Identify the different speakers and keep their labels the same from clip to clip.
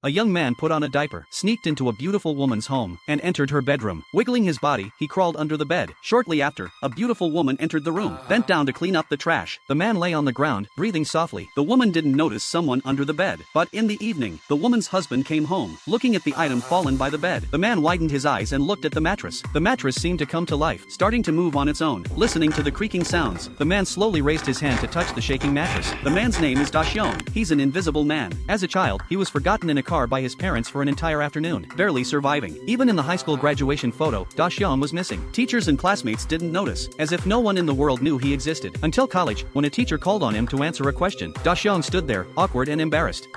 Speaker 1: A young man put on a diaper, sneaked into a beautiful woman's home, and entered her bedroom. Wiggling his body, he crawled under the bed. Shortly after, a beautiful woman entered the room, bent down to clean up the trash. The man lay on the ground, breathing softly. The woman didn't notice someone under the bed. But in the evening, the woman's husband came home, looking at the item fallen by the bed. The man widened his eyes and looked at the mattress. The mattress seemed to come to life, starting to move on its own. Listening to the creaking sounds, the man slowly raised his hand to touch the shaking mattress. The man's name is Daxiong. He's an invisible man. As a child, he was forgotten in a car by his parents for an entire afternoon, barely surviving. Even in the high school graduation photo, Daxiong was missing. Teachers and classmates didn't notice, as if no one in the world knew he existed. Until college, when a teacher called on him to answer a question, Daxiong stood there, awkward and embarrassed.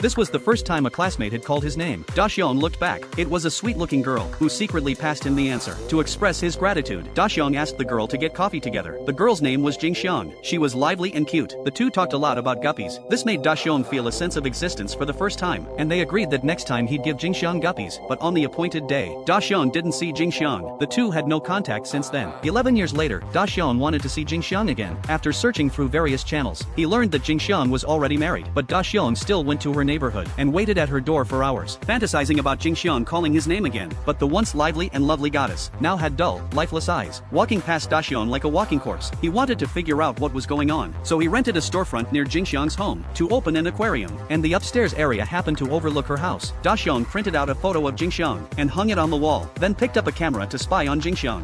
Speaker 1: This was the first time a classmate had called his name. Daxiong looked back. It was a sweet-looking girl, who secretly passed him the answer. To express his gratitude, Daxiong asked the girl to get coffee together. The girl's name was Jingxiang. She was lively and cute. The two talked a lot about guppies. This made Daxiong feel a sense of existence for the first time, and they agreed that next time he'd give Jingxiang guppies. But on the appointed day, Daxiong didn't see Jingxiang. The two had no contact since then. 11 years later, Daxiong wanted to see Jingxiang again. After searching through various channels, he learned that Jingxiang was already married, but Daxiong still went to her neighborhood and waited at her door for hours, fantasizing about Jingxiang calling his name again. But the once lively and lovely goddess now had dull, lifeless eyes, walking past Daxiong like a walking corpse. He wanted to figure out what was going on, so he rented a storefront near Jingxiang's home to open an aquarium, and the upstairs area happened to overlook her house. Daxiong printed out a photo of Jingxiang and hung it on the wall, then picked up a camera to spy on Jingxiang.